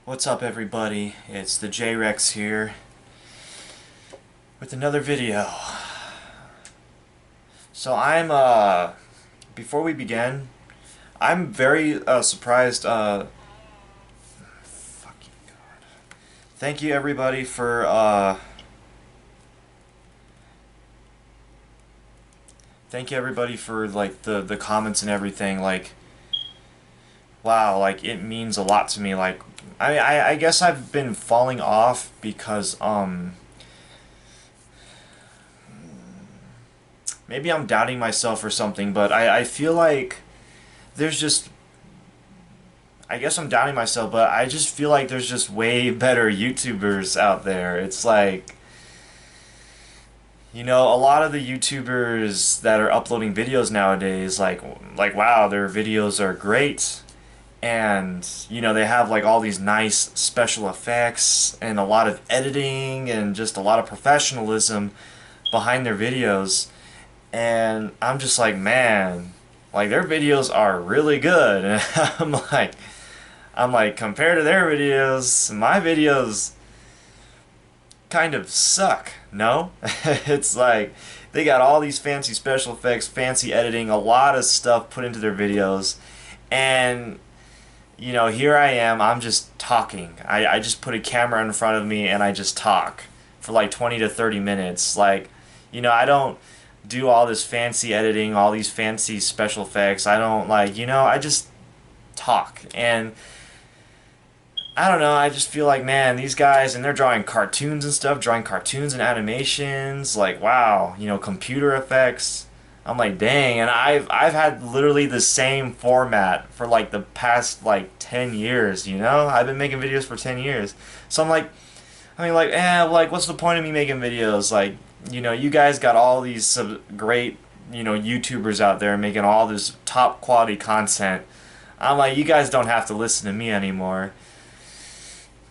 What's up, everybody? It's the J-Rex here with another video. So before we begin, I'm very surprised, fucking God. Thank you everybody for, like, the comments and everything, like, wow, like, it means a lot to me, like, I guess I've been falling off because, maybe I'm doubting myself or something, but I feel like there's just, I guess I'm doubting myself, but I just feel like there's just way better YouTubers out there. It's like, you know, a lot of the YouTubers that are uploading videos nowadays, like wow, their videos are great. And, you know, they have like all these nice special effects and a lot of editing and just a lot of professionalism behind their videos. And I'm just like, man, like their videos are really good. And I'm like, compared to their videos, my videos kind of suck. No? It's like they got all these fancy special effects, fancy editing, a lot of stuff put into their videos. And you know, here I am, I'm just talking. I just put a camera in front of me and I just talk for like 20 to 30 minutes. Like, you know, I don't do all this fancy editing, all these fancy special effects. I don't, like, you know, I just talk. And I don't know, I just feel like, man, these guys, and they're drawing cartoons and stuff, drawing cartoons and animations, like, wow, you know, computer effects. I'm like, dang, and I've had literally the same format for like the past like 10 years, you know? I've been making videos for 10 years. So I'm like, like, what's the point of me making videos? Like, you know, you guys got all these great, you know, YouTubers out there making all this top quality content. I'm like, you guys don't have to listen to me anymore.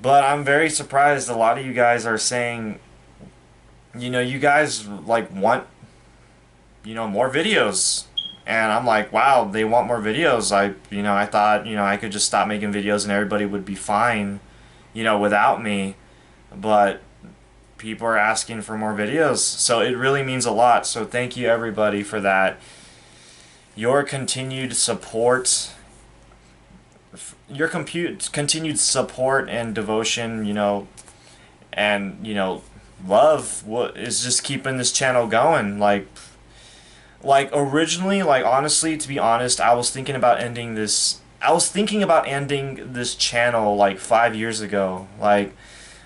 But I'm very surprised a lot of you guys are saying, you know, you guys like want, you know, more videos. And I'm like, wow, they want more videos. I thought, you know, I could just stop making videos and everybody would be fine, you know, without me. But people are asking for more videos. So it really means a lot. So thank you everybody for that. Your continued support, continued support and devotion, you know, and, you know, love what is just keeping this channel going. Like originally, like honestly, to be honest, I was thinking about ending this channel like 5 years ago. Like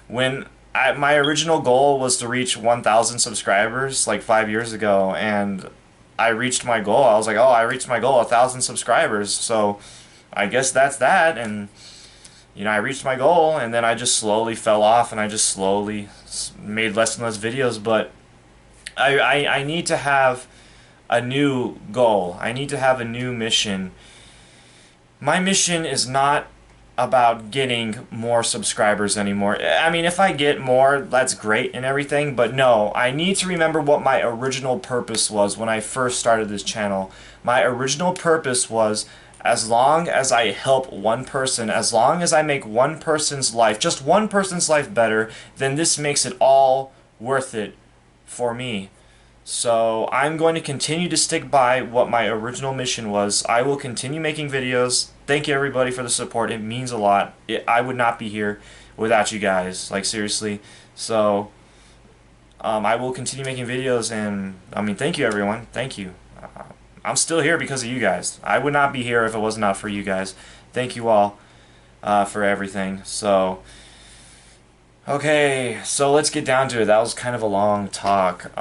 when my original goal was to reach 1,000 subscribers like 5 years ago, and I reached my goal. I was like, oh, I reached my goal, 1,000 subscribers. So I guess that's that. And you know, I reached my goal, and then I just slowly fell off, and I just slowly made less and less videos. But I need to have a new goal. I need to have a new mission. My mission is not about getting more subscribers anymore. I mean, if I get more, that's great and everything, but no, I need to remember what my original purpose was when I first started this channel. My original purpose was, as long as I help one person, as long as I make one person's life, just one person's life better, then this makes it all worth it for me. So I'm going to continue to stick by what my original mission was. I will continue making videos. Thank you everybody for the support. It means a lot. I would not be here without you guys. Like seriously. So I will continue making videos, and I mean, thank you everyone. Thank you. I'm still here because of you guys. I would not be here if it was not for you guys. Thank you all for everything. So okay, so let's get down to it. That was kind of a long talk.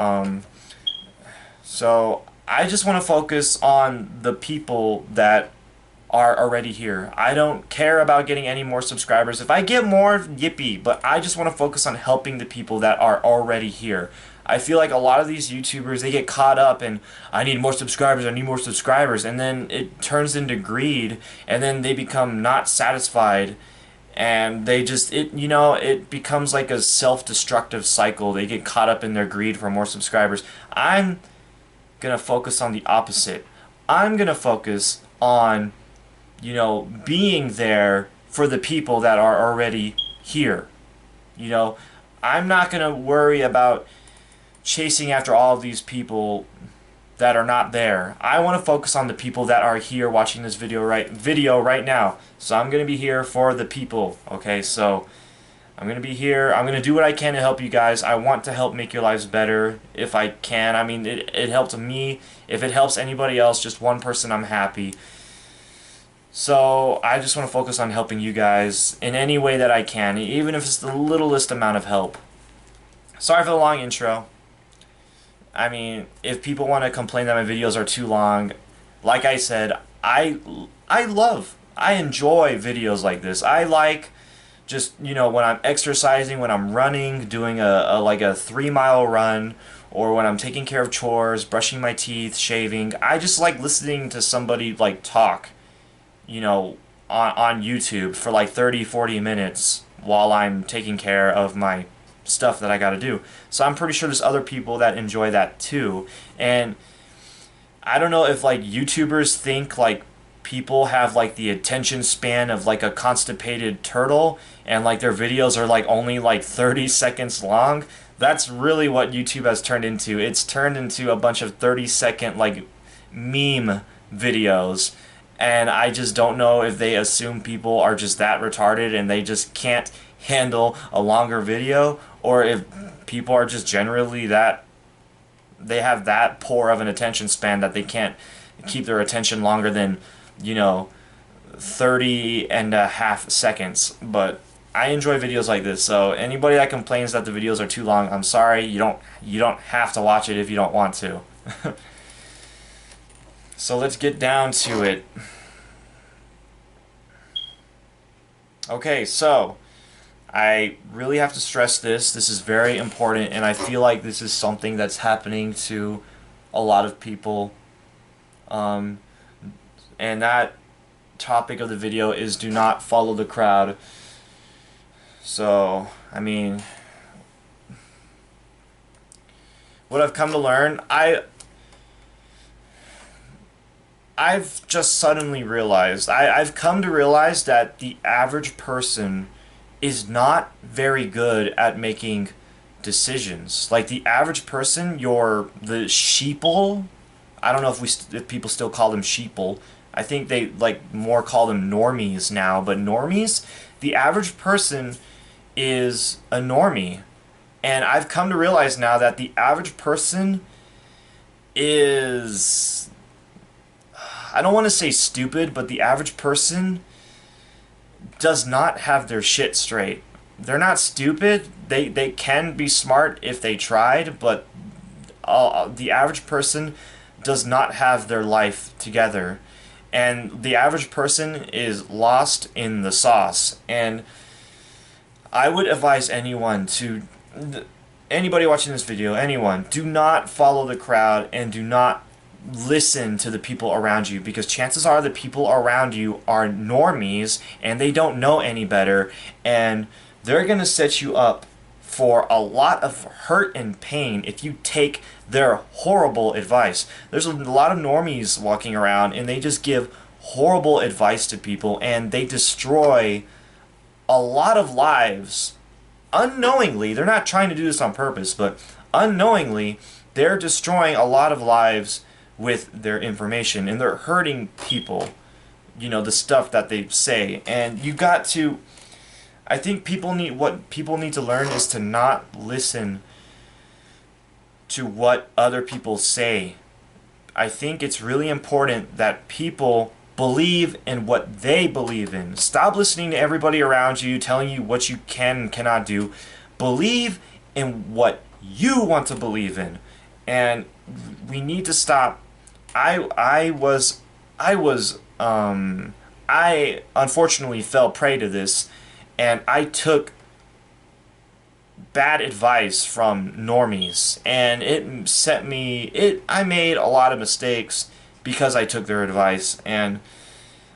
So I just want to focus on the people that are already here. I don't care about getting any more subscribers. If I get more, yippee, but I just want to focus on helping the people that are already here. I feel like a lot of these YouTubers, they get caught up in, I need more subscribers, I need more subscribers, and then it turns into greed, and then they become not satisfied, and they just, you know, it becomes like a self-destructive cycle. They get caught up in their greed for more subscribers. I'm gonna focus on the opposite. I'm gonna focus on, you know, being there for the people that are already here. You know, I'm not going to worry about chasing after all of these people that are not there. I want to focus on the people that are here watching this video right now. So I'm going to be here for the people, okay? So I'm going to be here. I'm going to do what I can to help you guys. I want to help make your lives better if I can. I mean, it helped me. If it helps anybody else, just one person, I'm happy. So I just want to focus on helping you guys in any way that I can, even if it's the littlest amount of help. Sorry for the long intro. I mean, if people want to complain that my videos are too long, like I said, I enjoy videos like this. I like just, you know, when I'm exercising, when I'm running, doing like a 3-mile run, or when I'm taking care of chores, brushing my teeth, shaving. I just like listening to somebody like talk, you know, on YouTube for like 30-40 minutes while I'm taking care of my stuff that I gotta do. So I'm pretty sure there's other people that enjoy that too. And I don't know if like YouTubers think like people have like the attention span of like a constipated turtle and like their videos are like only like 30 seconds long. That's really what YouTube has turned into. It's turned into a bunch of 30-second like meme videos. And I just don't know if they assume people are just that retarded and they just can't handle a longer video, or if people are just generally that they have that poor of an attention span that they can't keep their attention longer than, you know, 30.5 seconds. But I enjoy videos like this, so anybody that complains that the videos are too long, I'm sorry, you don't have to watch it if you don't want to. So let's get down to it. Okay, so I really have to stress this. This is very important, and I feel like this is something that's happening to a lot of people. And that topic of the video is do not follow the crowd. So, I mean, what I've come to learn, I've just suddenly realized, I've come to realize that the average person is not very good at making decisions. Like the average person, the sheeple, I don't know if people still call them sheeple. I think they like more call them normies now, but normies, the average person is a normie. And I've come to realize now that the average person is, I don't want to say stupid, but the average person does not have their shit straight. They're not stupid. They can be smart if they tried, but the average person does not have their life together. And the average person is lost in the sauce. And I would advise anybody watching this video, anyone, do not follow the crowd and do not listen to the people around you, because chances are the people around you are normies and they don't know any better, and they're going to set you up for a lot of hurt and pain if you take their horrible advice. There's a lot of normies walking around and they just give horrible advice to people, and they destroy a lot of lives unknowingly. They're not trying to do this on purpose, but unknowingly they're destroying a lot of lives with their information, and they're hurting people, you know, the stuff that they say. And you got to, I think what people need to learn is to not listen to what other people say. I think it's really important that people believe in what they believe in. Stop listening to everybody around you telling you what you can and cannot do. Believe in what you want to believe in. And we need to stop. I unfortunately fell prey to this, and I took bad advice from normies, and I made a lot of mistakes because I took their advice. And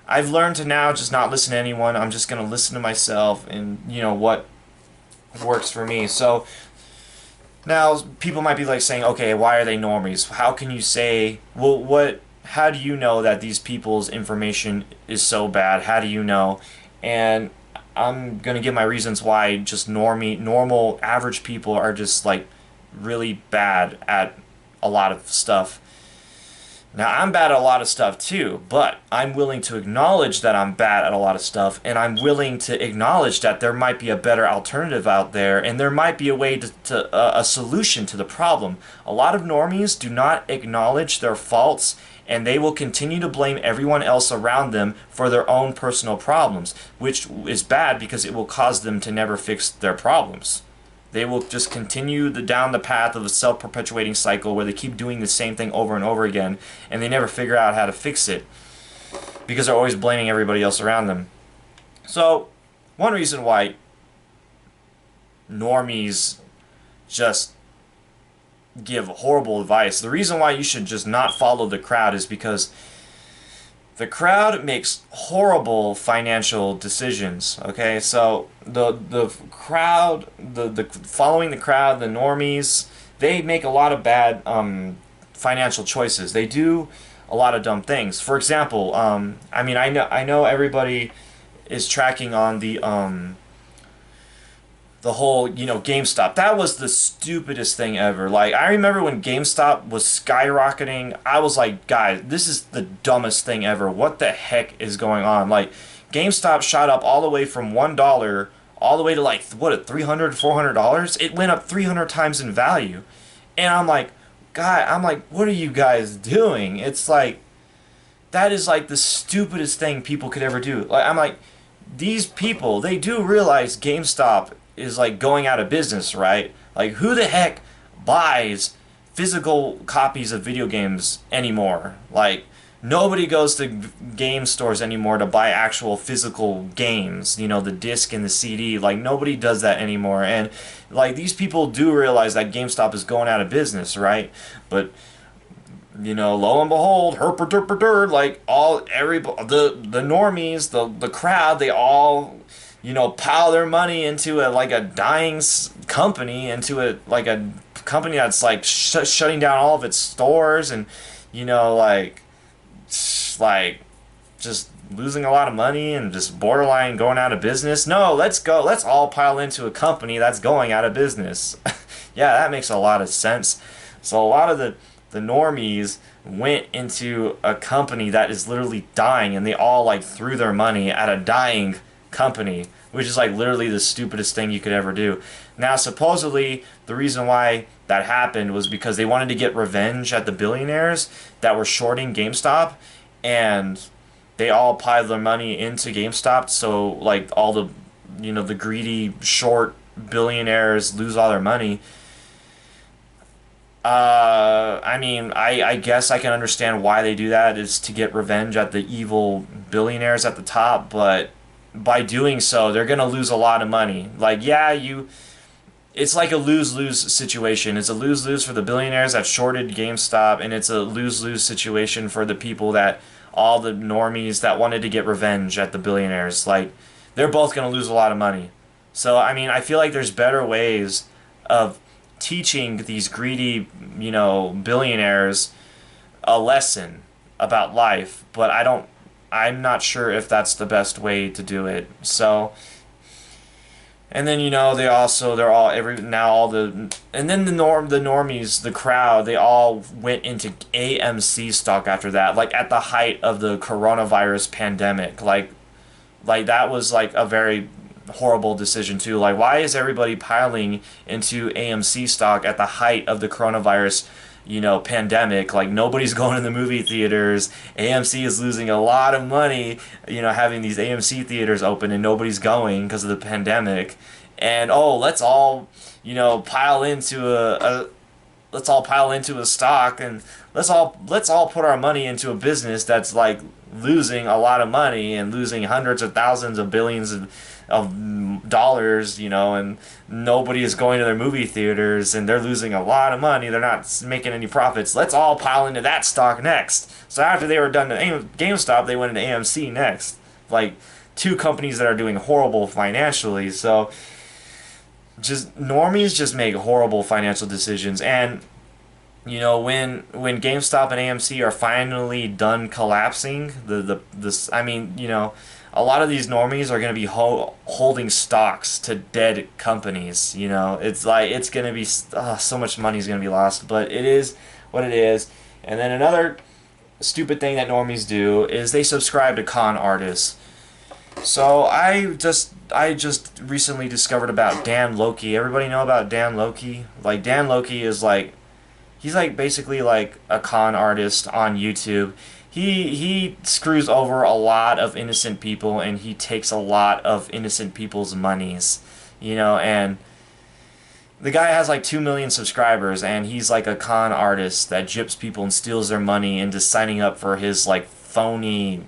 I've learned to now just not listen to anyone. I'm just going to listen to myself and, you know, what works for me. So now people might be like saying, okay, why are they normies? How can you say, well, how do you know that these people's information is so bad? How do you know? and I'm gonna give my reasons why just normal, average people are just like really bad at a lot of stuff. Now, I'm bad at a lot of stuff too, but I'm willing to acknowledge that I'm bad at a lot of stuff, and I'm willing to acknowledge that there might be a better alternative out there, and there might be a way a solution to the problem. A lot of normies do not acknowledge their faults, and they will continue to blame everyone else around them for their own personal problems, which is bad because it will cause them to never fix their problems. They will just continue down the path of a self-perpetuating cycle where they keep doing the same thing over and over again, and they never figure out how to fix it because they're always blaming everybody else around them. So, one reason why normies just give horrible advice, the reason why you should just not follow the crowd is because the crowd makes horrible financial decisions. Okay, so the crowd, the following the crowd, the normies, they make a lot of bad financial choices. They do a lot of dumb things. For example, I mean, I know everybody is tracking on the whole, GameStop. That was the stupidest thing ever. Like, I remember when GameStop was skyrocketing, I was like, guys, this is the dumbest thing ever. What the heck is going on? Like, GameStop shot up all the way from $1 all the way to like, what, $300, $400? It went up 300 times in value. And I'm like, what are you guys doing? It's like, that is like the stupidest thing people could ever do. Like, I'm like, these people, they do realize GameStop is like going out of business, right? Like, who the heck buys physical copies of video games anymore? Like, nobody goes to game stores anymore to buy actual physical games, the disc and the CD. Like, nobody does that anymore. And like, these people do realize that GameStop is going out of business, right? But lo and behold, like the normies, the crowd, they all pile their money into a dying company, into a company that's like shutting down all of its stores, and like just losing a lot of money and just borderline going out of business. No, let's all pile into a company that's going out of business. Yeah, that makes a lot of sense. So a lot of the normies went into a company that is literally dying, and they all like threw their money at a dying company, which is like literally the stupidest thing you could ever do. Now, supposedly the reason why that happened was because they wanted to get revenge at the billionaires that were shorting GameStop, and they all piled their money into GameStop, so like all the the greedy short billionaires lose all their money. I mean, I guess I can understand why they do that, is to get revenge at the evil billionaires at the top, but by doing so, they're gonna lose a lot of money. Like, yeah, it's like a lose-lose situation. It's a lose-lose for the billionaires that shorted GameStop, and it's a lose-lose situation for the people all the normies that wanted to get revenge at the billionaires. Like, they're both gonna lose a lot of money. So, I mean, I feel like there's better ways of teaching these greedy, billionaires a lesson about life, but I'm not sure if that's the best way to do it. So, and then and then the normies, the crowd, they all went into AMC stock after that, like at the height of the coronavirus pandemic. Like that was like a very horrible decision too. Like, why is everybody piling into AMC stock at the height of the coronavirus pandemic? Like, nobody's going to the movie theaters. AMC is losing a lot of money, having these AMC theaters open, and nobody's going because of the pandemic. And let's all, pile into a stock, and let's all put our money into a business that's like losing a lot of money and losing hundreds of thousands of billions of dollars, and nobody is going to their movie theaters, and they're losing a lot of money. They're not making any profits. Let's all pile into that stock next. So after they were done to GameStop, they went into AMC next. Like, two companies that are doing horrible financially. So just normies just make horrible financial decisions. And when GameStop and AMC are finally done collapsing, a lot of these normies are going to be holding stocks to dead companies. You know, it's like it's going to be so much money is going to be lost, but it is what it is. And then another stupid thing that normies do is they subscribe to con artists. So I just recently discovered about DanLoki. Everybody know about DanLoki? Like DanLoki is like he's like basically like a con artist on YouTube. He screws over a lot of innocent people and he takes a lot of innocent people's monies, you know, and the guy has like 2 million subscribers and he's like a con artist that gyps people and steals their money into signing up for his like phony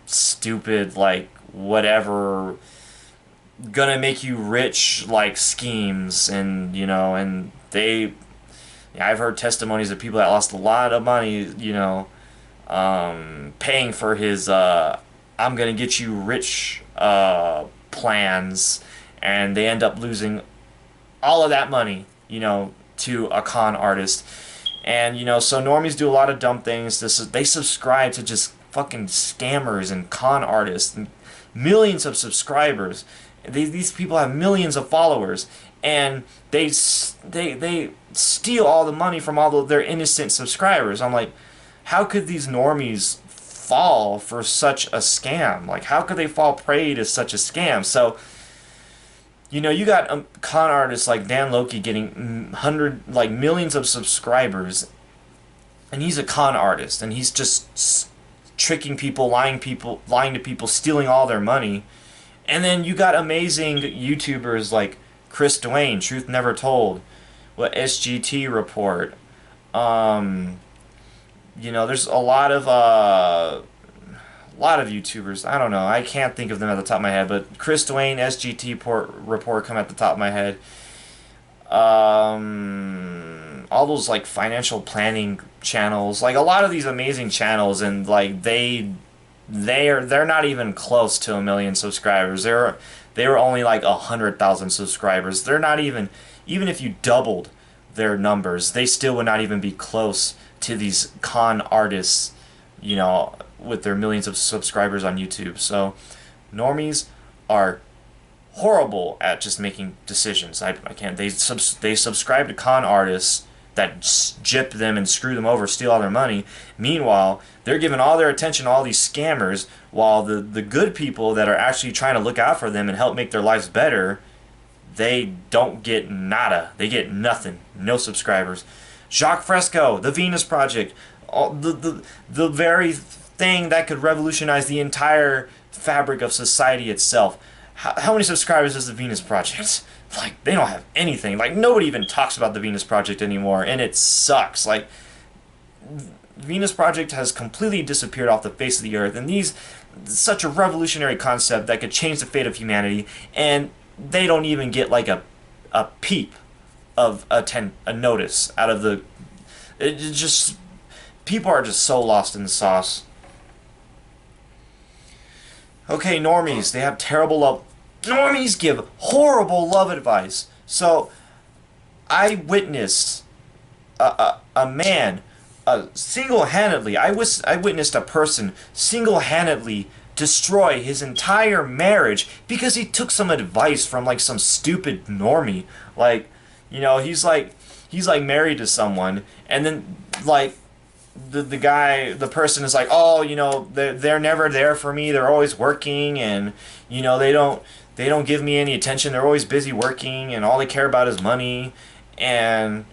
stupid like whatever gonna make you rich like schemes. And you know, and they yeah, I've heard testimonies of people that lost a lot of money, you know, paying for his I'm gonna get you rich plans, and they end up losing all of that money, you know, to a con artist. And you know, so normies do a lot of dumb things. They subscribe to just fucking scammers and con artists and millions of subscribers. These people have millions of followers, and they steal all the money from all of their innocent subscribers. I'm like, how could these normies fall for such a scam? Like, how could they fall prey to such a scam? So, you know, you got con artists like DanLoki getting millions of subscribers, and he's a con artist, and he's just tricking people, lying to people, stealing all their money. And then you got amazing YouTubers like Chris Dwayne, Truth Never Told, SGT Report. You know, there's a lot of YouTubers. I don't know. I can't think of them at the top of my head, but Chris Dwayne, SGT Report come at the top of my head. All those like financial planning channels, like a lot of these amazing channels, and like they're not even close to 1 million subscribers. They were only like 100,000 subscribers. They're not even if you doubled their numbers, they still would not even be close to these con artists, you know, with their millions of subscribers on YouTube. So normies are horrible at just making decisions. I can't. They subscribe to con artists that gyp them and screw them over, steal all their money. Meanwhile, they're giving all their attention to all these scammers, while the good people that are actually trying to look out for them and help make their lives better, they don't get nada. They get nothing. No subscribers. Jacques Fresco, the Venus Project, the very thing that could revolutionize the entire fabric of society itself. How many subscribers does the Venus Project? Like, they don't have anything. Like, nobody even talks about the Venus Project anymore, and it sucks. Like, Venus Project has completely disappeared off the face of the earth, and such a revolutionary concept that could change the fate of humanity, and they don't even get like a peep of a notice out of the. It just, people are just so lost in the sauce. Okay, normies, they have terrible love. Normies give horrible love advice. So, I witnessed a man single-handedly. I witnessed a person single-handedly destroy his entire marriage because he took some advice from like some stupid normie. Like, you know, he's like married to someone, and then like the person is like, oh, you know, they're never there for me. They're always working, and you know, they don't give me any attention. They're always busy working, and all they care about is money. And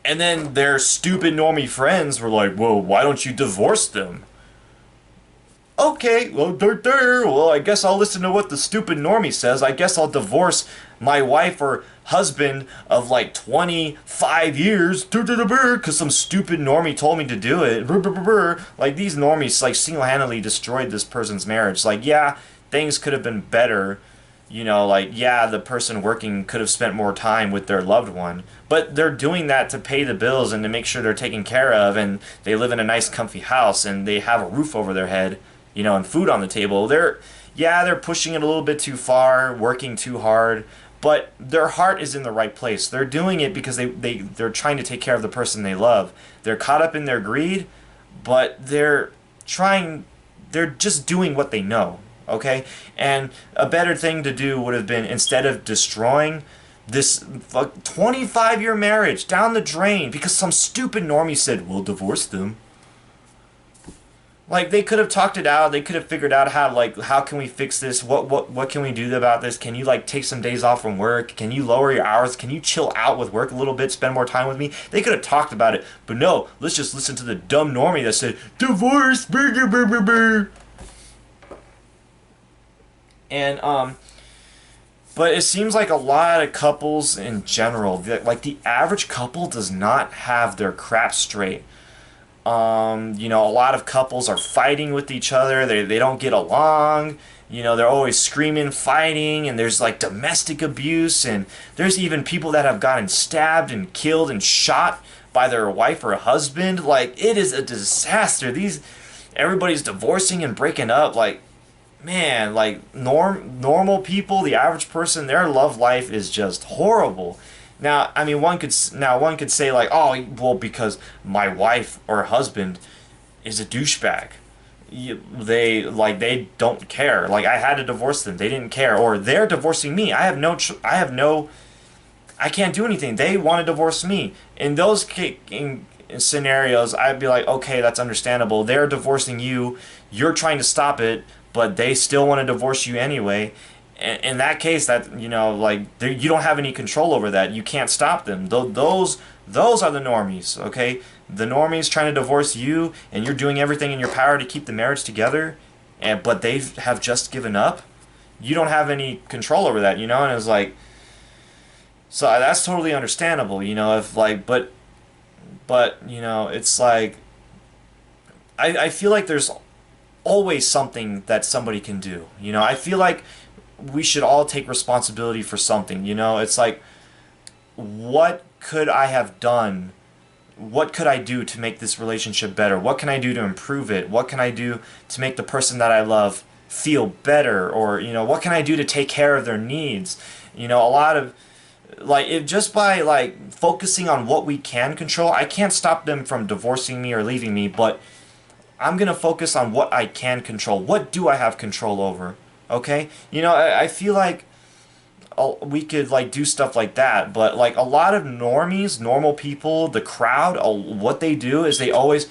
then their stupid normie friends were like, whoa, why don't you divorce them? Okay, well, I guess I'll listen to what the stupid normie says. I guess I'll divorce my wife or husband of like 25 years because some stupid normie told me to do it. Like, these normies like single-handedly destroyed this person's marriage. Like, yeah, things could have been better. You know, like, yeah, the person working could have spent more time with their loved one, but they're doing that to pay the bills and to make sure they're taken care of, and they live in a nice comfy house, and they have a roof over their head, you know, and food on the table. They're pushing it a little bit too far, working too hard, but their heart is in the right place. They're doing it because they're trying to take care of the person they love. They're caught up in their greed, but they're trying they're just doing what they know, okay? And a better thing to do would have been, instead of destroying this 25-year marriage down the drain because some stupid normie said, we'll divorce them. Like, they could have talked it out. They could have figured out how, like, how can we fix this? What can we do about this? Can you, like, take some days off from work? Can you lower your hours? Can you chill out with work a little bit? Spend more time with me? They could have talked about it. But no, let's just listen to the dumb normie that said, divorce, brr, brr, brr, brr. And, but it seems like a lot of couples in general, like, the average couple does not have their crap straight. You know, a lot of couples are fighting with each other. They don't get along. You know, they're always screaming, fighting, and there's like domestic abuse, and there's even people that have gotten stabbed and killed and shot by their wife or husband. Like, it is a disaster. Everybody's divorcing and breaking up. Like, man, like normal people, the average person, their love life is just horrible. Now, I mean, one could say like, oh, well, because my wife or husband is a douchebag. They don't care. Like, I had to divorce them. They didn't care, or they're divorcing me. I can't do anything. They want to divorce me. In those in scenarios, I'd be like, okay, that's understandable. They're divorcing you. You're trying to stop it, but they still want to divorce you anyway. In that case, that, you know, like, you don't have any control over that. You can't stop them. Those are the normies, okay? The normies trying to divorce you, and you're doing everything in your power to keep the marriage together, but they have just given up. You don't have any control over that, you know? And it's like, so that's totally understandable, you know, if like, but you know, it's like, I feel like there's always something that somebody can do, you know? I feel like we should all take responsibility for something, you know? It's like, what could I have done? What could I do to make this relationship better? What can I do to improve it? What can I do to make the person that I love feel better? Or, you know, what can I do to take care of their needs? You know, a lot of, like, if just by, like, focusing on what we can control, I can't stop them from divorcing me or leaving me, but I'm going to focus on what I can control. What do I have control over? Okay? You know, I feel like we could, like, do stuff like that, but, like, a lot of normies, normal people, the crowd, what they do is they always,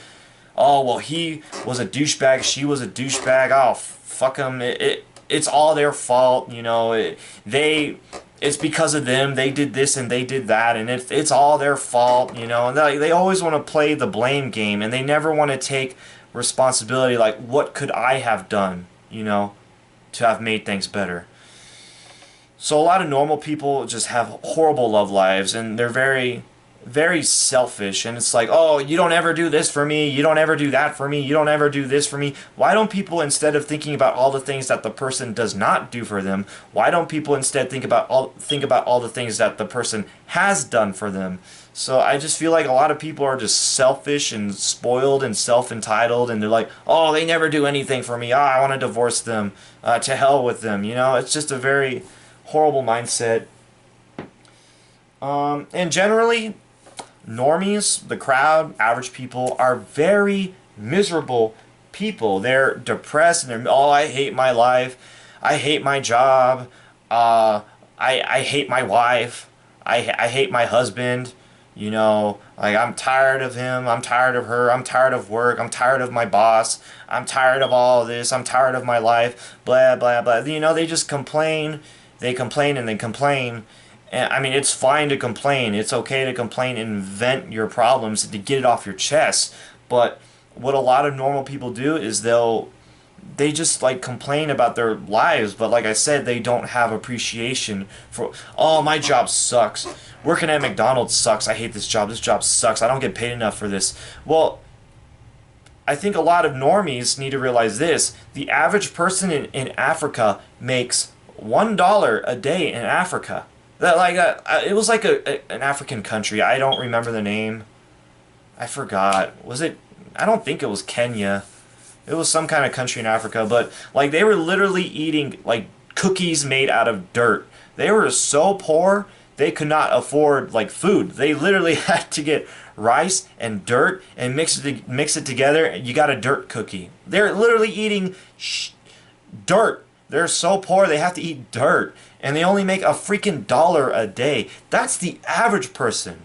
oh, well, he was a douchebag, she was a douchebag, oh, fuck them, it's all their fault, you know, it's because of them, they did this and they did that, and it's all their fault, you know, and they always want to play the blame game, and they never want to take responsibility, like, what could I have done, you know, to have made things better. So a lot of normal people just have horrible love lives, and they're very, very selfish, and it's like, oh, you don't ever do this for me, you don't ever do that for me, you don't ever do this for me. Why don't people, instead of thinking about all the things that the person does not do for them, why don't people instead think about all the things that the person has done for them? So I just feel like a lot of people are just selfish and spoiled and self-entitled, and they're like, oh, they never do anything for me, I want to divorce them, to hell with them, you know? It's just a very horrible mindset. And generally, normies, the crowd, average people, are very miserable people. They're depressed, and they're, oh, I hate my life, I hate my job, I hate my wife, I hate my husband, you know, like, I'm tired of him, I'm tired of her, I'm tired of work, I'm tired of my boss, I'm tired of all of this, I'm tired of my life, blah, blah, blah. You know, they just complain, they complain and they complain. And, I mean, it's fine to complain, it's okay to complain and vent your problems to get it off your chest, but what a lot of normal people do is they just, like, complain about their lives, but like I said, they don't have appreciation for, oh, my job sucks, working at McDonald's sucks, I hate this job sucks, I don't get paid enough for this. Well, I think a lot of normies need to realize this: the average person in Africa makes $1 a day in Africa. That, like, it was like an African country, I don't remember the name, I forgot, was it, I don't think it was Kenya. It was some kind of country in Africa, but, like, they were literally eating, like, cookies made out of dirt. They were so poor, they could not afford like food. They literally had to get rice and dirt and mix it together. You got a dirt cookie. They're literally eating dirt. They're so poor they have to eat dirt, and they only make a freaking $1 a day. That's the average person.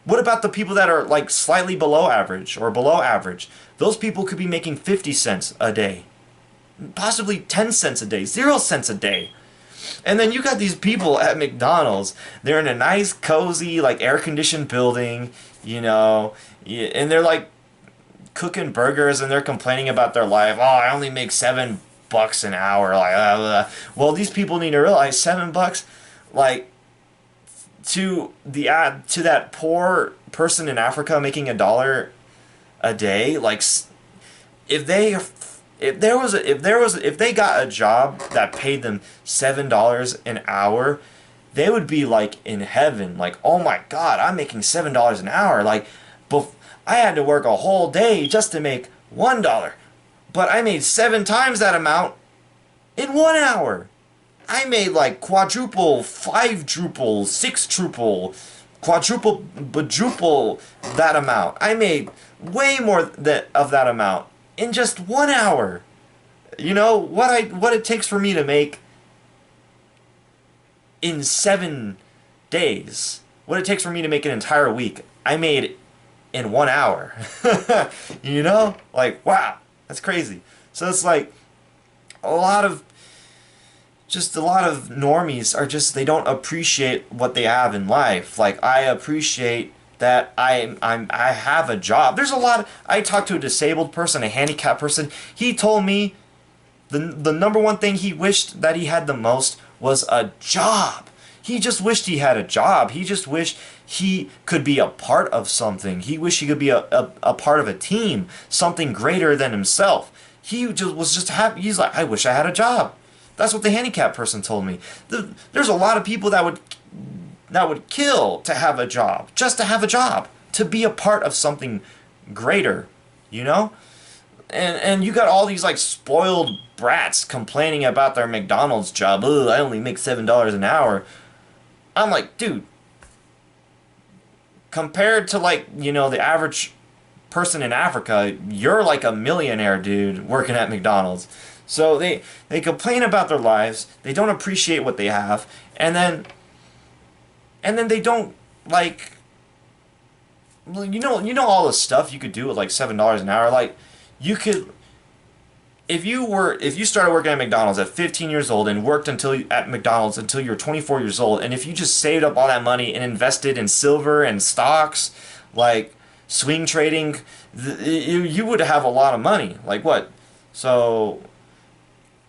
What about the people that are like slightly below average or below average? Those people could be making 50 cents a day, possibly 10 cents a day, 0 cents a day. And then you got these people at McDonald's. They're in a nice, cozy, like air-conditioned building, you know, and they're like cooking burgers, and they're complaining about their life. Oh, I only make $7 an hour. Like, well, these people need to realize $7, like, to that poor person in Africa making $1 a day. Like, if they got a job that paid them $7 an hour, they would be like in heaven. Like, oh my God, I'm making $7 an hour. Like, I had to work a whole day just to make $1, but I made 7 times that amount in 1 hour. I made like quadruple, 5-druple, 6-druple, quadruple, badruple that amount. I made way more of that amount in just 1 hour. You know what it takes for me to make in 7 days. What it takes for me to make an entire week, I made in 1 hour. You know, like, wow, that's crazy. So it's like a lot of normies are just, they don't appreciate what they have in life. Like, I appreciate that I have a job. There's a lot I talked to a disabled person, a handicapped person. He told me the number one thing he wished that he had the most was a job. He just wished he had a job. He just wished he could be a part of something. He wished he could be a part of a team, something greater than himself. He just was just happy. He's like, I wish I had a job. That's what the handicapped person told me. There's a lot of people that would kill to have a job, just to have a job, to be a part of something greater, you know? And you got all these like spoiled brats complaining about their McDonald's job. Ugh, I only make $7 an hour. I'm like, dude, compared to like, you know, the average person in Africa, you're like a millionaire, dude, working at McDonald's. So they complain about their lives, they don't appreciate what they have, and then they don't, like, you know all the stuff you could do with like $7 an hour. Like, you could, if you started working at McDonald's at 15 years old and worked at McDonald's until you were 24 years old, and if you just saved up all that money and invested in silver and stocks, like swing trading, you would have a lot of money. Like, what? So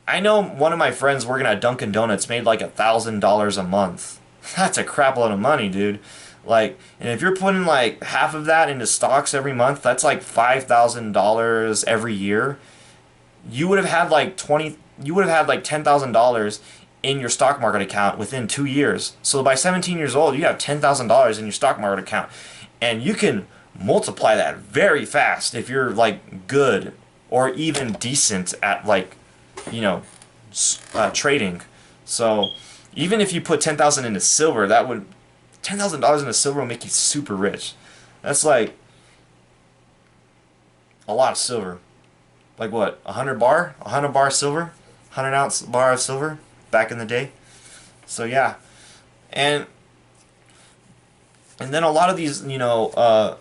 I know one of my friends working at Dunkin' Donuts made like $1,000 a month. That's a crap load of money, dude. Like, and if you're putting like half of that into stocks every month, that's like $5,000 every year. You would have had like $10,000 in your stock market account within 2 years. So by 17 years old, you have $10,000 in your stock market account, and you can multiply that very fast if you're like good or even decent at, like, you know, trading. So even if you put $10,000 into silver, $10,000 into silver will make you super rich. That's like a lot of silver. Like what? 100 bar silver, 100-ounce bar of silver back in the day. So yeah, and then a lot of these, you know,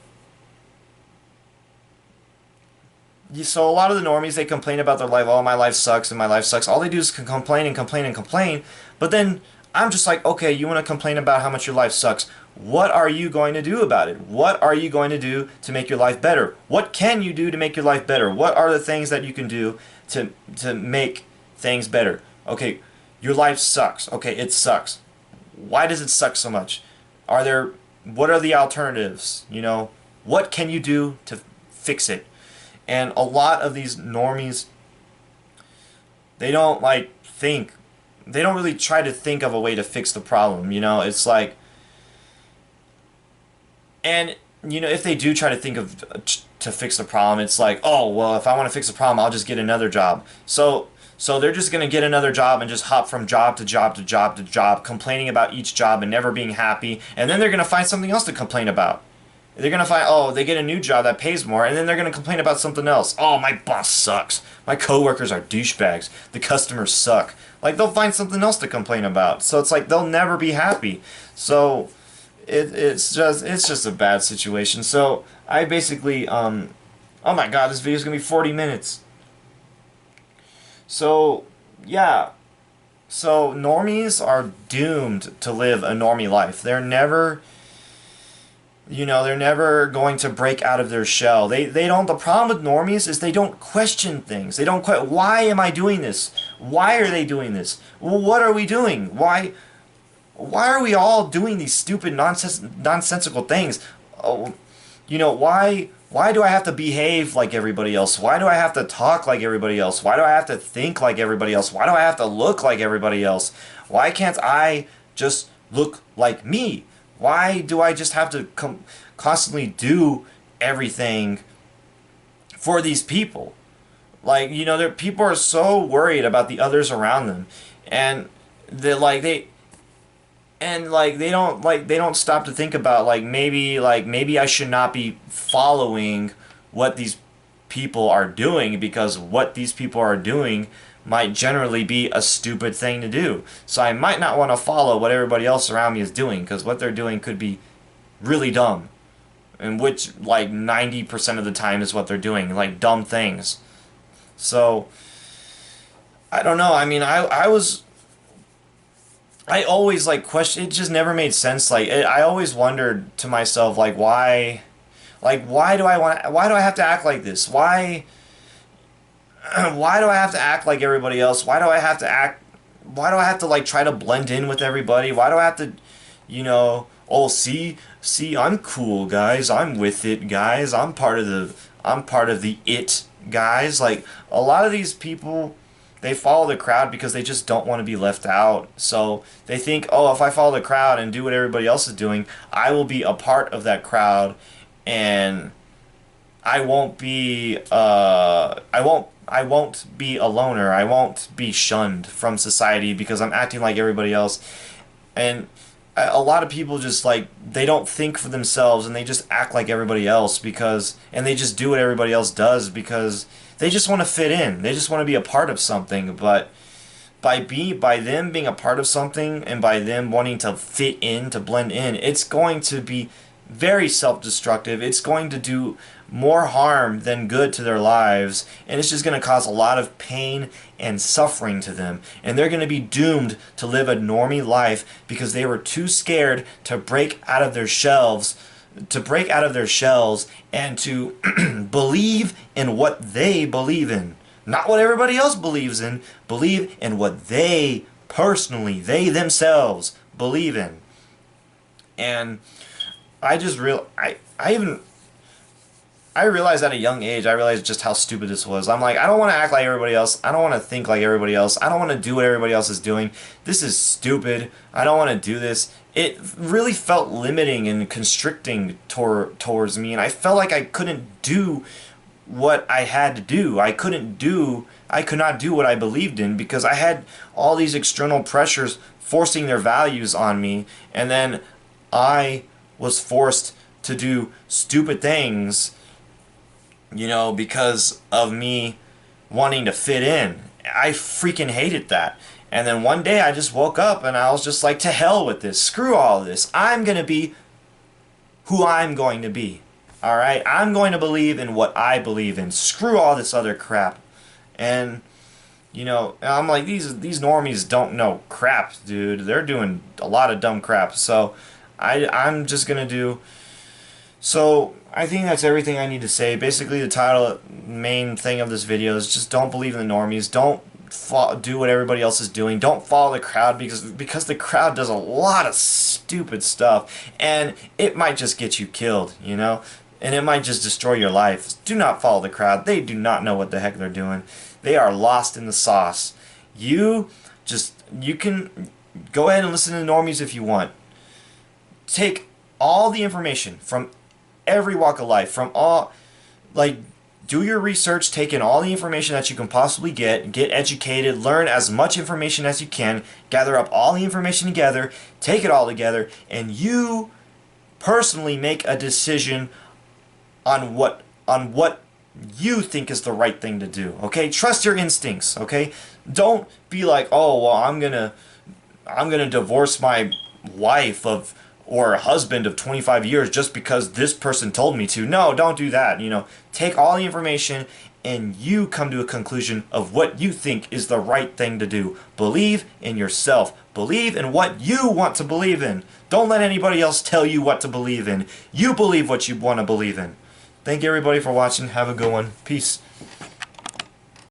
so a lot of the normies, they complain about their life. Oh, my life sucks and my life sucks. All they do is complain and complain and complain. But then I'm just like, okay, you want to complain about how much your life sucks. What are you going to do about it? What are you going to do to make your life better? What can you do to make your life better? What are the things that you can do to make things better? Okay, your life sucks. Okay, it sucks. Why does it suck so much? What are the alternatives? You know, what can you do to fix it? And a lot of these normies, they don't they don't really try to think of a way to fix the problem, you know? It's like, and, you know, if they do try to think of to fix the problem, it's like, oh, well, if I want to fix the problem, I'll just get another job. So So they're just going to get another job and just hop from job to job to job to job, complaining about each job and never being happy. And then they're going to find something else to complain about. They're going to find, oh, they get a new job that pays more, and then they're going to complain about something else. Oh, my boss sucks. My coworkers are douchebags. The customers suck. Like, they'll find something else to complain about. So it's like they'll never be happy. So it's just a bad situation. So I basically, oh my god, this video's going to be 40 minutes. So, yeah. So normies are doomed to live a normie life. They're never... they're never going to break out of their shell. They don't. The problem with normies is they don't question things. They don't question, why am I doing this? Why are they doing this? Well, what are we doing? Why are we all doing these stupid nonsensical things? Oh, why do I have to behave like everybody else? Why do I have to talk like everybody else? Why do I have to think like everybody else? Why do I have to look like everybody else? Why can't I just look like me? Why do I just have to constantly do everything for these people? Like, people are so worried about the others around them, and they don't stop to think about maybe I should not be following what these people are doing, because what these people are doing might generally be a stupid thing to do. So I might not want to follow what everybody else around me is doing, because what they're doing could be really dumb. And which, 90% of the time is what they're doing, dumb things. So, I don't know. I mean, I always, question, it just never made sense. I always wondered to myself, why do I have to act like this? Why do I have to act like everybody else? Why do I have to try to blend in with everybody? Why do I have to, oh, see, I'm cool, guys. I'm with it, guys. I'm part of the it, guys. A lot of these people, they follow the crowd because they just don't want to be left out. So they think, oh, if I follow the crowd and do what everybody else is doing, I will be a part of that crowd, and I won't be I won't be a loner. I won't be shunned from society because I'm acting like everybody else. And a lot of people just they don't think for themselves, and they just act like everybody else and they just do what everybody else does because they just want to fit in. They just want to be a part of something. But by them being a part of something, and by them wanting to fit in, to blend in, it's going to be very self-destructive. It's going to do more harm than good to their lives, and it's just going to cause a lot of pain and suffering to them, and they're going to be doomed to live a normie life because they were too scared to break out of their shells and to believe in what they believe in, not what everybody else believes in. Believe in what they themselves believe in. And I realized at a young age, I realized just how stupid this was. I'm like, I don't want to act like everybody else. I don't want to think like everybody else. I don't want to do what everybody else is doing. This is stupid. I don't want to do this. It really felt limiting and constricting towards me, and I felt like I couldn't do what I had to do. I could not do what I believed in because I had all these external pressures forcing their values on me, and then I was forced to do stupid things, because of me wanting to fit in. I freaking hated that. And then one day I just woke up and I was just like, to hell with this. Screw all this. I'm going to be who I'm going to be. Alright? I'm going to believe in what I believe in. Screw all this other crap. And, I'm like, these normies don't know crap, dude. They're doing a lot of dumb crap. So I'm just going to do... So, I think that's everything I need to say. Basically, the main thing of this video is just don't believe in the normies. Don't do what everybody else is doing. Don't follow the crowd because the crowd does a lot of stupid stuff. And it might just get you killed, And it might just destroy your life. Do not follow the crowd. They do not know what the heck they're doing. They are lost in the sauce. You can go ahead and listen to the normies if you want. Take all the information from every walk of life, from all, do your research, take in all the information that you can possibly get educated, learn as much information as you can, gather up all the information together, take it all together, and you personally make a decision on what you think is the right thing to do. Okay? Trust your instincts, okay? Don't be like, "Oh, well, I'm going to divorce my wife of or a husband of 25 years just because this person told me to." No, don't do that. You know, take all the information and you come to a conclusion of what you think is the right thing to do. Believe in yourself. Believe in what you want to believe in. Don't let anybody else tell you what to believe in. You believe what you want to believe in. Thank you everybody for watching. Have a good one. Peace.